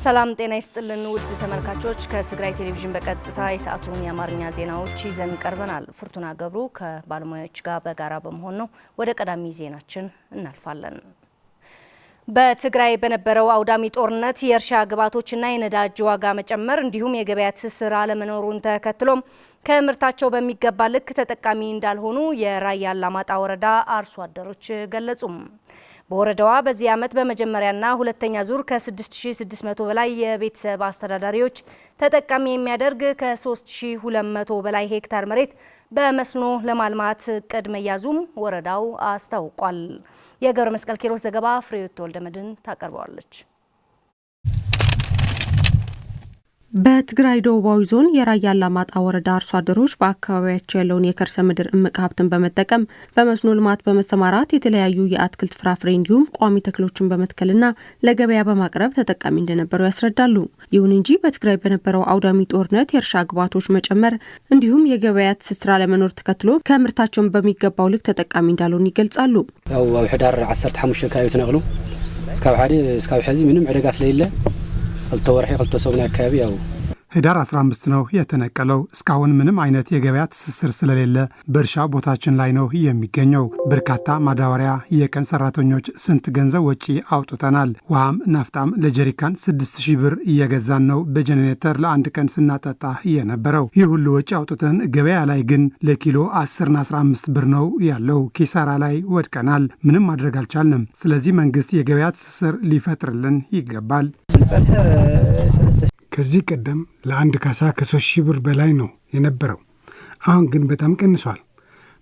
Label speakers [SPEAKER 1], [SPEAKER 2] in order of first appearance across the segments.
[SPEAKER 1] ሰላም ጤና ይስጥልን ውድ ተመልካቾች ከትግራይ ቴሌቪዥን በቀጥታ የሰዓቱን የአማርኛ ዜናዎች ይዘን ቀርበናል። ፍርቱና ገብሩ ከባለሙያዎች ጋር በጋራ በመሆን ነው። ወደ ቀዳሚ ዜናችን እናልፋለን። በትግራይ በነበረው አውዳሚ ጦርነት የእርሻ ግብዓቶችና የነዳጅ ዋጋ መጨመር እንዲሁም የገበያ ትስስር አለመኖሩን ተከትሎም ከምርታቸው በሚገባ ልክ ተጠቃሚ እንዳልሆኑ የራያ አላማጣ ወረዳ አርሶ አደሮች ገለጹም። በወረዳዋ በዚህ ዓመት በመጀመሪያና ሁለተኛ ዙር ከ6600 በላይ የቤተሰብ አስተዳዳሪዎች ተጠቃሚ የሚያደርግ ከ3200 በላይ ሄክታር መሬት በመስኖ ለማልማት እቅድ መያዙም ወረዳው አስታውቋል። የገብረ መስቀል ኪሮስ ዘገባ ፍሬህይወት ወልደመድን ታቀርበዋለች።
[SPEAKER 2] በትግራይ ደቡባዊ ዞን የራያ አላማጣ ወረዳ አርሶ አደሮች በአካባቢያቸው ያለውን የከርሰ ምድር እምቅ ሀብትን በመጠቀም በመስኖ ልማት በመሰማራት የተለያዩ የአትክልት ፍራፍሬ እንዲሁም ቋሚ ተክሎችን በመትከልና ለገበያ በማቅረብ ተጠቃሚ እንደነበሩ ያስረዳሉ። ይሁን እንጂ በትግራይ በነበረው አውዳሚ ጦርነት የእርሻ ግብዓቶች መጨመር እንዲሁም የገበያ ትስስር አለመኖር ተከትሎ ከምርታቸውን በሚገባው ልክ ተጠቃሚ እንዳልሆኑ ይገልጻሉ።
[SPEAKER 3] ያው ህዳር 15 አካባቢ ተነቅሉ እስካብ ሕዚ ምንም ዕደጋ ስለሌለ አልተወርሒ አልተሰውና አካባቢ ያው
[SPEAKER 4] ህዳር 15 ነው የተነቀለው። እስካሁን ምንም አይነት የገበያ ትስስር ስለሌለ በእርሻ ቦታችን ላይ ነው የሚገኘው። በርካታ ማዳበሪያ፣ የቀን ሰራተኞች ስንት ገንዘብ ወጪ አውጥተናል። ውሃም ናፍጣም ለጀሪካን 6000 ብር እየገዛን ነው በጀኔሬተር ለአንድ ቀን ስናጠጣ የነበረው። ይህ ሁሉ ወጪ አውጥተን ገበያ ላይ ግን ለኪሎ 10ና 15 ብር ነው ያለው። ኪሳራ ላይ ወድቀናል። ምንም ማድረግ አልቻልንም። ስለዚህ መንግስት የገበያ ትስስር ሊፈጥርልን ይገባል።
[SPEAKER 5] ከዚህ ቀደም ለአንድ ካሳ ከ3000 ብር በላይ ነው የነበረው። አሁን ግን በጣም ቀንሷል።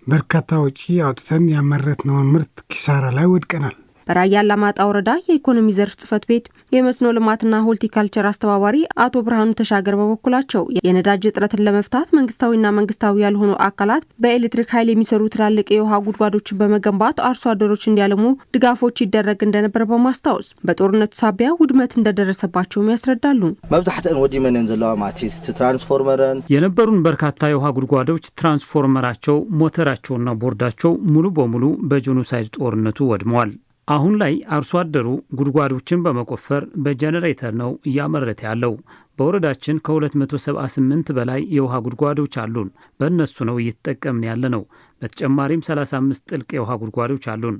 [SPEAKER 5] በርካታ ወጪ አውጥተን ያመረትነውን ምርት ኪሳራ ላይ ወድቀናል።
[SPEAKER 2] በራያ አላማጣ ወረዳ የኢኮኖሚ ዘርፍ ጽሕፈት ቤት የመስኖ ልማትና ሆልቲካልቸር አስተባባሪ አቶ ብርሃኑ ተሻገር በበኩላቸው የነዳጅ እጥረትን ለመፍታት መንግስታዊና መንግስታዊ ያልሆኑ አካላት በኤሌክትሪክ ኃይል የሚሰሩ ትላልቅ የውሃ ጉድጓዶችን በመገንባት አርሶ አደሮች እንዲያለሙ ድጋፎች ይደረግ እንደነበር በማስታወስ በጦርነቱ ሳቢያ ውድመት እንደደረሰባቸውም ያስረዳሉ።
[SPEAKER 6] መብዛሕትአን ወዲመን ዘለዋ ማቲስ ትራንስፎርመርን
[SPEAKER 7] የነበሩን በርካታ የውሃ ጉድጓዶች ትራንስፎርመራቸው፣ ሞተራቸውና ቦርዳቸው ሙሉ በሙሉ በጄኖሳይድ ጦርነቱ ወድመዋል። አሁን ላይ አርሶ አደሩ ጉድጓዶችን በመቆፈር በጀነሬተር ነው እያመረተ ያለው። በወረዳችን ከ278 በላይ የውሃ ጉድጓዶች አሉን። በእነሱ ነው እየተጠቀምን ያለ ነው። በተጨማሪም 35 ጥልቅ የውሃ ጉድጓዶች አሉን።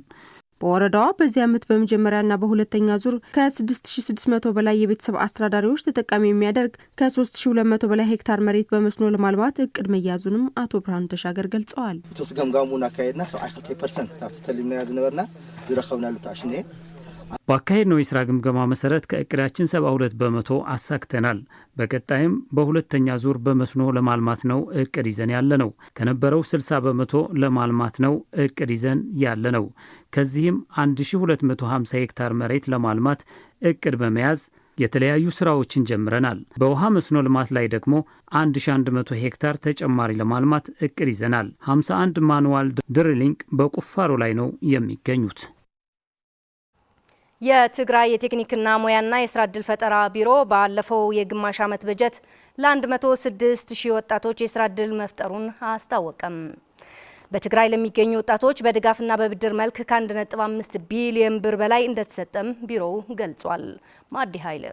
[SPEAKER 2] በወረዳዋ በዚህ ዓመት በመጀመሪያና በሁለተኛ ዙር ከ6600 በላይ የቤተሰብ አስተዳዳሪዎች ተጠቃሚ የሚያደርግ ከ3200 በላይ ሄክታር መሬት በመስኖ ለማልማት እቅድ መያዙንም አቶ ብርሃኑ ተሻገር ገልጸዋል።
[SPEAKER 6] እቶስ ገምጋሙና ካይድና 72% ታስተልምና ያዝነበርና ዝረኸብናሉ ታሽኔ
[SPEAKER 7] ባካሄድ ነው የስራ ግምገማ መሰረት ከእቅዳችን 72 በመቶ አሳክተናል። በቀጣይም በሁለተኛ ዙር በመስኖ ለማልማት ነው እቅድ ይዘን ያለ ነው። ከነበረው 60 በመቶ ለማልማት ነው እቅድ ይዘን ያለ ነው። ከዚህም 1250 ሄክታር መሬት ለማልማት እቅድ በመያዝ የተለያዩ ስራዎችን ጀምረናል። በውሃ መስኖ ልማት ላይ ደግሞ 1100 ሄክታር ተጨማሪ ለማልማት እቅድ ይዘናል። 51 ማኑዋል ድሪሊንግ በቁፋሮ ላይ ነው የሚገኙት።
[SPEAKER 1] የትግራይ የቴክኒክና ሙያና የስራ ዕድል ፈጠራ ቢሮ ባለፈው የግማሽ ዓመት በጀት ለ106,000 ወጣቶች የስራ ዕድል መፍጠሩን አስታወቀም። በትግራይ ለሚገኙ ወጣቶች በድጋፍና በብድር መልክ ከ1.5 ቢሊዮን ብር በላይ እንደተሰጠም ቢሮው ገልጿል። ማዲ ኃይለ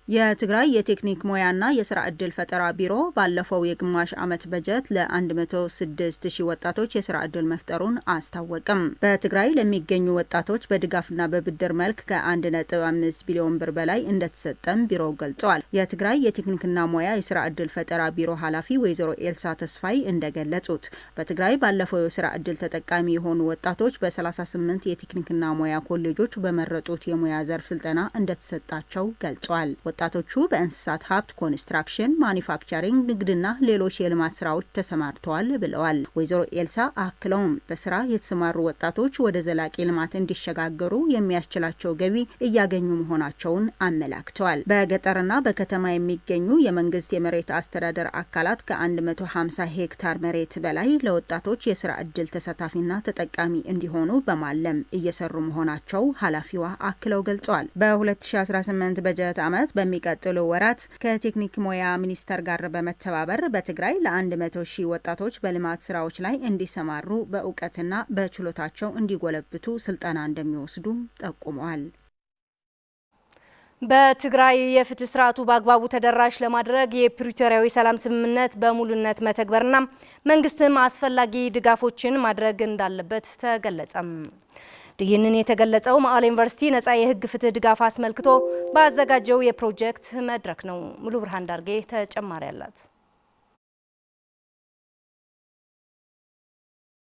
[SPEAKER 8] የትግራይ የቴክኒክ ሙያና የስራ ዕድል ፈጠራ ቢሮ ባለፈው የግማሽ ዓመት በጀት ለ106,000 ወጣቶች የስራ ዕድል መፍጠሩን አስታወቀም። በትግራይ ለሚገኙ ወጣቶች በድጋፍና በብድር መልክ ከ1.5 ቢሊዮን ብር በላይ እንደተሰጠም ቢሮው ገልጸዋል። የትግራይ የቴክኒክና ሙያ የስራ ዕድል ፈጠራ ቢሮ ኃላፊ ወይዘሮ ኤልሳ ተስፋይ እንደገለጹት በትግራይ ባለፈው የስራ ዕድል ተጠቃሚ የሆኑ ወጣቶች በ38 የቴክኒክና ሙያ ኮሌጆች በመረጡት የሙያ ዘርፍ ስልጠና እንደተሰጣቸው ገልጸዋል። ወጣቶቹ በእንስሳት ሀብት፣ ኮንስትራክሽን፣ ማኒፋክቸሪንግ፣ ንግድና ሌሎች የልማት ስራዎች ተሰማርተዋል ብለዋል። ወይዘሮ ኤልሳ አክለውም በስራ የተሰማሩ ወጣቶች ወደ ዘላቂ ልማት እንዲሸጋገሩ የሚያስችላቸው ገቢ እያገኙ መሆናቸውን አመላክተዋል። በገጠርና በከተማ የሚገኙ የመንግስት የመሬት አስተዳደር አካላት ከ150 ሄክታር መሬት በላይ ለወጣቶች የስራ ዕድል ተሳታፊና ተጠቃሚ እንዲሆኑ በማለም እየሰሩ መሆናቸው ኃላፊዋ አክለው ገልጸዋል። በ2018 በጀት ዓመት በሚቀጥሉ ወራት ከቴክኒክ ሙያ ሚኒስቴር ጋር በመተባበር በትግራይ ለ100,000 ወጣቶች በልማት ስራዎች ላይ እንዲሰማሩ በእውቀትና በችሎታቸው እንዲጎለብቱ ስልጠና እንደሚወስዱ ጠቁመዋል።
[SPEAKER 1] በትግራይ የፍትህ ስርዓቱ በአግባቡ ተደራሽ ለማድረግ የፕሪቶሪያዊ ሰላም ስምምነት በሙሉነት መተግበርና መንግስትም አስፈላጊ ድጋፎችን ማድረግ እንዳለበት ተገለጸም። ይህንን የተገለጸው መቀለ ዩኒቨርሲቲ ነጻ የህግ ፍትህ ድጋፍ አስመልክቶ ባዘጋጀው የፕሮጀክት መድረክ ነው። ሙሉ ብርሃን ዳርጌ ተጨማሪ አላት።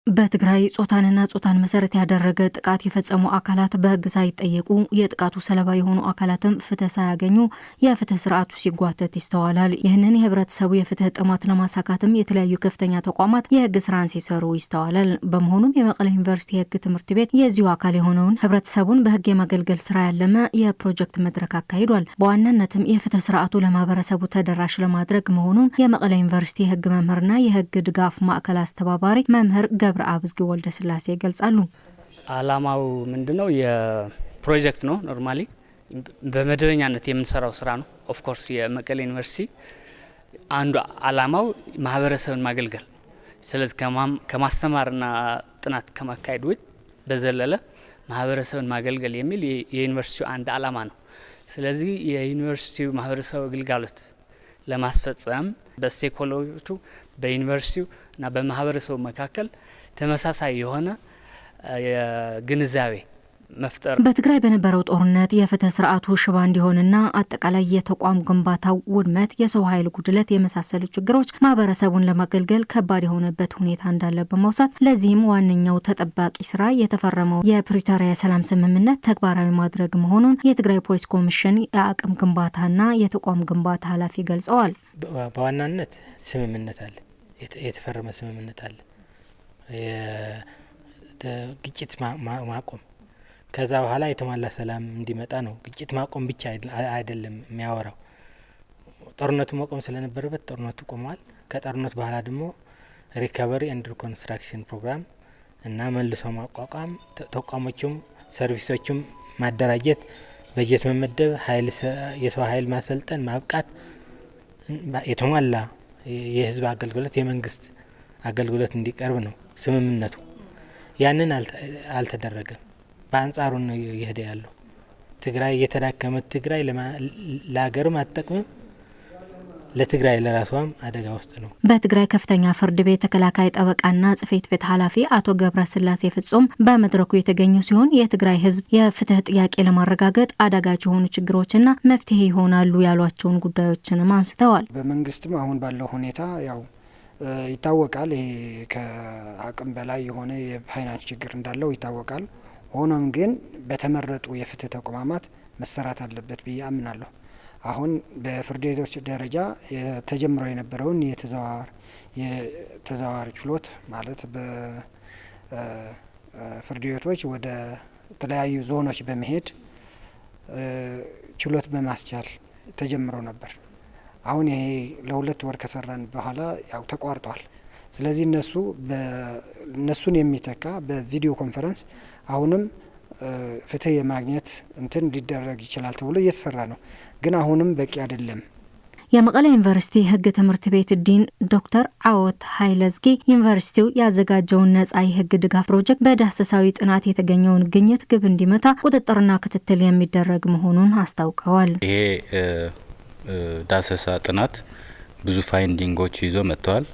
[SPEAKER 9] በትግራይ ጾታንና ጾታን መሰረት ያደረገ ጥቃት የፈጸሙ አካላት በህግ ሳይጠየቁ የጥቃቱ ሰለባ የሆኑ አካላትም ፍትህ ሳያገኙ የፍትህ ስርዓቱ ሲጓተት ይስተዋላል። ይህንን የህብረተሰቡ የፍትህ ጥማት ለማሳካትም የተለያዩ ከፍተኛ ተቋማት የህግ ስራን ሲሰሩ ይስተዋላል። በመሆኑም የመቀለ ዩኒቨርሲቲ የህግ ትምህርት ቤት የዚሁ አካል የሆነውን ህብረተሰቡን በህግ የማገልገል ስራ ያለመ የፕሮጀክት መድረክ አካሂዷል። በዋናነትም የፍትህ ስርዓቱ ለማህበረሰቡ ተደራሽ ለማድረግ መሆኑን የመቀለ ዩኒቨርሲቲ የህግ መምህርና የህግ ድጋፍ ማዕከል አስተባባሪ መምህር ገብረ አብዝጊ ወልደ ስላሴ ይገልጻሉ።
[SPEAKER 10] አላማው ምንድነው? የፕሮጀክት ነው። ኖርማሊ በመደበኛነት የምንሰራው ስራ ነው። ኦፍ ኮርስ የመቀለ ዩኒቨርሲቲ አንዱ አላማው ማህበረሰብን ማገልገል፣ ስለዚህ ከማስተማርና ጥናት ከማካሄድ ውጭ በዘለለ ማህበረሰብን ማገልገል የሚል የዩኒቨርሲቲው አንድ አላማ ነው። ስለዚህ የዩኒቨርሲቲው ማህበረሰብ ግልጋሎት ለማስፈጸም በስቴክሆልደሮቹ በዩኒቨርሲቲው እና በማህበረሰቡ መካከል ተመሳሳይ የሆነ ግንዛቤ መፍጠር።
[SPEAKER 9] በትግራይ በነበረው ጦርነት የፍትህ ስርዓቱ ሽባ እንዲሆንና አጠቃላይ የተቋም ግንባታው ውድመት፣ የሰው ኃይል ጉድለት የመሳሰሉ ችግሮች ማህበረሰቡን ለማገልገል ከባድ የሆነበት ሁኔታ እንዳለ በመውሳት ለዚህም ዋነኛው ተጠባቂ ስራ የተፈረመው የፕሪቶሪያ የሰላም ስምምነት ተግባራዊ ማድረግ መሆኑን የትግራይ ፖሊስ ኮሚሽን የአቅም ግንባታና የተቋም ግንባታ ኃላፊ ገልጸዋል።
[SPEAKER 11] በዋናነት ስምምነት አለ፣ የተፈረመ ስምምነት አለ። ግጭት ማቆም ከዛ በኋላ የተሟላ ሰላም እንዲመጣ ነው። ግጭት ማቆም ብቻ አይደለም የሚያወራው። ጦርነቱ መቆም ስለነበረበት ጦርነቱ ቆሟል። ከጦርነቱ በኋላ ደግሞ ሪካቨሪ ኤንድ ሪኮንስትራክሽን ፕሮግራም እና መልሶ ማቋቋም፣ ተቋሞቹም ሰርቪሶቹም ማደራጀት፣ በጀት መመደብ፣ የሰው ኃይል ማሰልጠን፣ ማብቃት፣ የተሟላ የህዝብ አገልግሎት የመንግስት አገልግሎት እንዲቀርብ ነው ስምምነቱ። ያንን አልተደረገም። በአንጻሩ ነው እየሄደ ያለው። ትግራይ እየተዳከመ፣ ትግራይ ለሀገርም አትጠቅምም፣ ለትግራይ ለራሷም አደጋ ውስጥ ነው።
[SPEAKER 9] በትግራይ ከፍተኛ ፍርድ ቤት ተከላካይ ጠበቃና ጽሕፈት ቤት ኃላፊ አቶ ገብረ ስላሴ ፍጹም በመድረኩ የተገኙ ሲሆን የትግራይ ህዝብ የፍትህ ጥያቄ ለማረጋገጥ አዳጋች የሆኑ ችግሮችና መፍትሄ ይሆናሉ ያሏቸውን ጉዳዮችንም አንስተዋል።
[SPEAKER 12] በመንግስትም አሁን ባለው ሁኔታ ያው ይታወቃል። ይሄ ከአቅም በላይ የሆነ የፋይናንስ ችግር እንዳለው ይታወቃል። ሆኖም ግን በተመረጡ የፍትህ ተቋማት መሰራት አለበት ብዬ አምናለሁ። አሁን በፍርድ ቤቶች ደረጃ ተጀምሮ የነበረውን የተዘዋዋሪ ችሎት ማለት በፍርድ ቤቶች ወደ ተለያዩ ዞኖች በመሄድ ችሎት በማስቻል ተጀምሮ ነበር። አሁን ይሄ ለ2 ወር ከሰራን በኋላ ያው ተቋርጧል። ስለዚህ እነሱን የሚተካ በቪዲዮ ኮንፈረንስ አሁንም ፍትህ የማግኘት እንትን ሊደረግ ይችላል ተብሎ እየተሰራ ነው። ግን አሁንም በቂ አይደለም።
[SPEAKER 9] የመቀለ ዩኒቨርሲቲ ህግ ትምህርት ቤት ዲን ዶክተር አወት ኃይለዝጊ ዩኒቨርሲቲው ያዘጋጀውን ነጻ የህግ ድጋፍ ፕሮጀክት በዳሰሳዊ ጥናት የተገኘውን ግኝት ግብ እንዲመታ ቁጥጥርና ክትትል የሚደረግ መሆኑን አስታውቀዋል።
[SPEAKER 13] ይሄ ዳሰሳ ጥናት ብዙ ፋይንዲንጎች ይዞ መጥተዋል።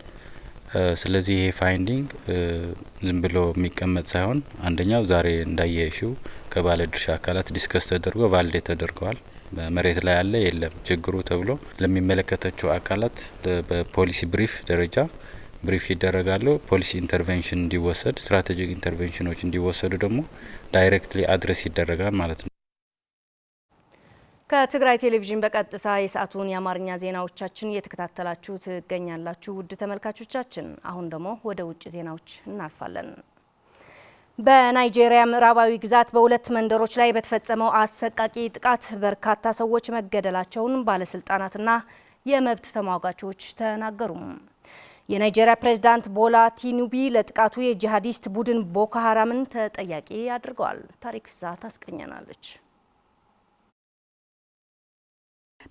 [SPEAKER 13] ስለዚህ ይሄ ፋይንዲንግ ዝም ብሎ የሚቀመጥ ሳይሆን አንደኛው ዛሬ እንዳየሽው ከባለድርሻ አካላት ዲስከስ ተደርጎ ቫሊዴት ተደርገዋል። በመሬት ላይ ያለ የለም ችግሩ ተብሎ ለሚመለከታቸው አካላት በፖሊሲ ብሪፍ ደረጃ ብሪፍ ይደረጋሉ። ፖሊሲ ኢንተርቬንሽን እንዲወሰድ፣ ስትራቴጂክ ኢንተርቬንሽኖች እንዲወሰዱ ደግሞ ዳይሬክትሊ አድሬስ ይደረጋል ማለት ነው።
[SPEAKER 1] ከትግራይ ቴሌቪዥን በቀጥታ የሰዓቱን የአማርኛ ዜናዎቻችን እየተከታተላችሁ ትገኛላችሁ ውድ ተመልካቾቻችን። አሁን ደግሞ ወደ ውጭ ዜናዎች እናልፋለን። በናይጄሪያ ምዕራባዊ ግዛት በሁለት መንደሮች ላይ በተፈጸመው አሰቃቂ ጥቃት በርካታ ሰዎች መገደላቸውን ባለስልጣናትና የመብት ተሟጋቾች ተናገሩ። የናይጄሪያ ፕሬዝዳንት ቦላ ቲኑቢ ለጥቃቱ የጂሃዲስት ቡድን ቦኮ ሀራምን ተጠያቂ አድርገዋል። ታሪክ ፍዛ ታስቀኘናለች።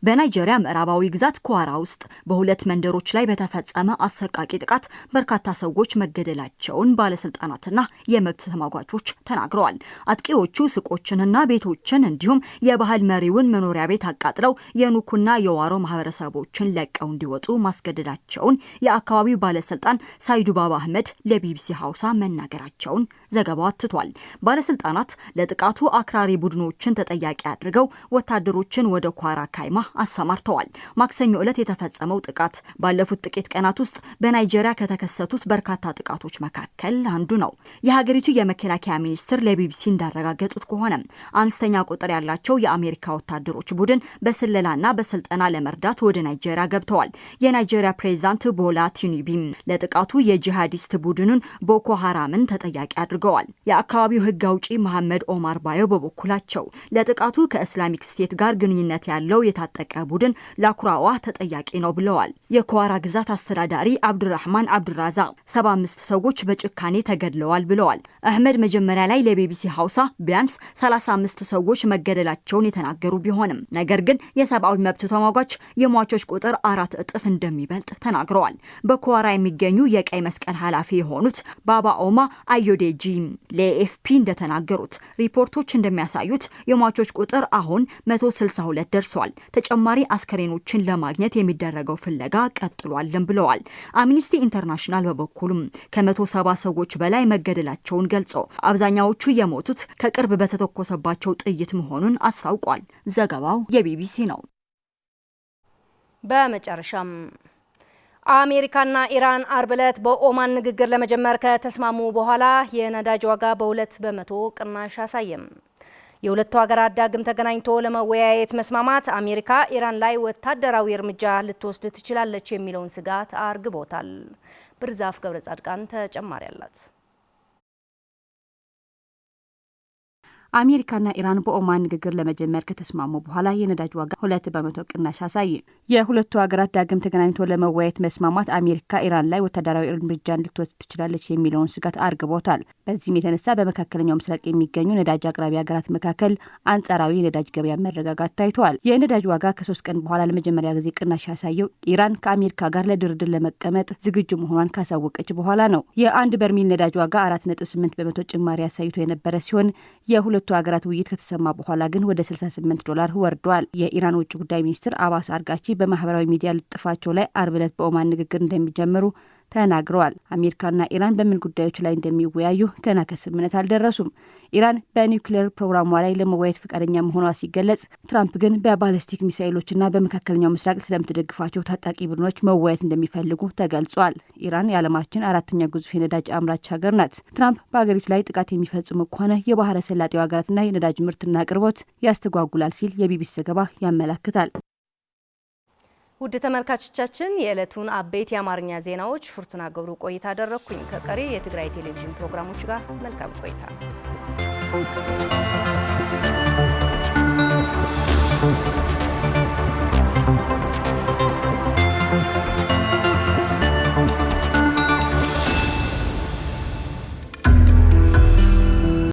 [SPEAKER 14] በናይጄሪያ ምዕራባዊ ግዛት ኳራ ውስጥ በሁለት መንደሮች ላይ በተፈጸመ አሰቃቂ ጥቃት በርካታ ሰዎች መገደላቸውን ባለስልጣናትና የመብት ተሟጋቾች ተናግረዋል። አጥቂዎቹ ሱቆችንና ቤቶችን እንዲሁም የባህል መሪውን መኖሪያ ቤት አቃጥለው የኑኩና የዋሮ ማህበረሰቦችን ለቀው እንዲወጡ ማስገደዳቸውን የአካባቢው ባለስልጣን ሳይዱ ባባ አህመድ ለቢቢሲ ሀውሳ መናገራቸውን ዘገባው አትቷል። ባለስልጣናት ለጥቃቱ አክራሪ ቡድኖችን ተጠያቂ አድርገው ወታደሮችን ወደ ኳራ ካይማ አሰማርተዋል። ማክሰኞ ዕለት የተፈጸመው ጥቃት ባለፉት ጥቂት ቀናት ውስጥ በናይጄሪያ ከተከሰቱት በርካታ ጥቃቶች መካከል አንዱ ነው። የሀገሪቱ የመከላከያ ሚኒስትር ለቢቢሲ እንዳረጋገጡት ከሆነ አነስተኛ ቁጥር ያላቸው የአሜሪካ ወታደሮች ቡድን በስለላና በስልጠና ለመርዳት ወደ ናይጄሪያ ገብተዋል። የናይጄሪያ ፕሬዝዳንት ቦላ ቲኑቡ ለጥቃቱ የጂሃዲስት ቡድኑን ቦኮ ሃራምን ተጠያቂ አድርገዋል። የአካባቢው ህግ አውጪ መሐመድ ኦማር ባዮ በበኩላቸው ለጥቃቱ ከእስላሚክ ስቴት ጋር ግንኙነት ያለው የታጠቀ ቡድን ላኩራዋ ተጠያቂ ነው ብለዋል። የኳራ ግዛት አስተዳዳሪ አብዱራህማን አብዱራዛቅ 75 ሰዎች በጭካኔ ተገድለዋል ብለዋል። አህመድ መጀመሪያ ላይ ለቢቢሲ ሀውሳ ቢያንስ 35 ሰዎች መገደላቸውን የተናገሩ ቢሆንም ነገር ግን የሰብአዊ መብት ተሟጋች የሟቾች ቁጥር 4 እጥፍ እንደሚበልጥ ተናግረዋል። በኳራ የሚገኙ የቀይ መስቀል ኃላፊ የሆኑት ባባ ኦማ አዮዴጂ ለኤፍፒ እንደተናገሩት ሪፖርቶች እንደሚያሳዩት የሟቾች ቁጥር አሁን 162 ደርሷል። ተጨማሪ አስከሬኖችን ለማግኘት የሚደረገው ፍለጋ ቀጥሏልም ብለዋል። አምኒስቲ ኢንተርናሽናል በበኩሉም ከ170 ሰዎች በላይ መገደላቸውን ገልጾ አብዛኛዎቹ የሞቱት ከቅርብ በተተኮሰባቸው ጥይት መሆኑን አስታውቋል። ዘገባው የቢቢሲ ነው።
[SPEAKER 1] በመጨረሻም አሜሪካና ኢራን አርብ ዕለት በኦማን ንግግር ለመጀመር ከተስማሙ በኋላ የነዳጅ ዋጋ በ2 በመቶ ቅናሽ አሳየም። የሁለቱ ሀገራት ዳግም ተገናኝቶ ለመወያየት መስማማት አሜሪካ ኢራን ላይ ወታደራዊ እርምጃ ልትወስድ ትችላለች የሚለውን ስጋት አርግቦታል። ብርዛፍ ገብረ ጻድቃን ተጨማሪ አላት።
[SPEAKER 15] አሜሪካና ኢራን በኦማን ንግግር ለመጀመር ከተስማሙ በኋላ የነዳጅ ዋጋ 2 በመቶ ቅናሽ አሳየ። የሁለቱ ሀገራት ዳግም ተገናኝቶ ለመወያየት መስማማት አሜሪካ ኢራን ላይ ወታደራዊ እርምጃ ልትወስድ ትችላለች የሚለውን ስጋት አርግቦታል። በዚህም የተነሳ በመካከለኛው ምስራቅ የሚገኙ ነዳጅ አቅራቢ ሀገራት መካከል አንጻራዊ የነዳጅ ገበያ መረጋጋት ታይቷል። የነዳጅ ዋጋ ከ3 ቀን በኋላ ለመጀመሪያ ጊዜ ቅናሽ ያሳየው ኢራን ከአሜሪካ ጋር ለድርድር ለመቀመጥ ዝግጁ መሆኗን ካሳወቀች በኋላ ነው። የአንድ በርሜል ነዳጅ ዋጋ 4.8 በመቶ ጭማሪ ያሳይቶ የነበረ ሲሆን የሁለቱ ሀገራት ውይይት ከተሰማ በኋላ ግን ወደ $68 ወርዷል። የኢራን ውጭ ጉዳይ ሚኒስትር አባስ አርጋቺ በማህበራዊ ሚዲያ ልጥፋቸው ላይ አርብ ዕለት በኦማን ንግግር እንደሚጀምሩ ተናግረዋል። አሜሪካና ኢራን በምን ጉዳዮች ላይ እንደሚወያዩ ገና ከስምምነት አልደረሱም። ኢራን በኒውክሌር ፕሮግራሟ ላይ ለመወያየት ፈቃደኛ መሆኗ ሲገለጽ፣ ትራምፕ ግን በባሊስቲክ ሚሳይሎችና በመካከለኛው ምስራቅ ስለምትደግፋቸው ታጣቂ ቡድኖች መወያየት እንደሚፈልጉ ተገልጿል። ኢራን የዓለማችን 4ኛ ግዙፍ የነዳጅ አምራች ሀገር ናት። ትራምፕ በሀገሪቱ ላይ ጥቃት የሚፈጽሙ ከሆነ የባህረ ሰላጤው ሀገራትና የነዳጅ ምርትና አቅርቦት ያስተጓጉላል ሲል የቢቢሲ ዘገባ ያመላክታል።
[SPEAKER 1] ውድ ተመልካቾቻችን የዕለቱን አበይት የአማርኛ ዜናዎች ፍርቱና ገብሩ ቆይታ አደረኩኝ። ከቀሪ የትግራይ ቴሌቪዥን ፕሮግራሞች ጋር መልካም ቆይታ።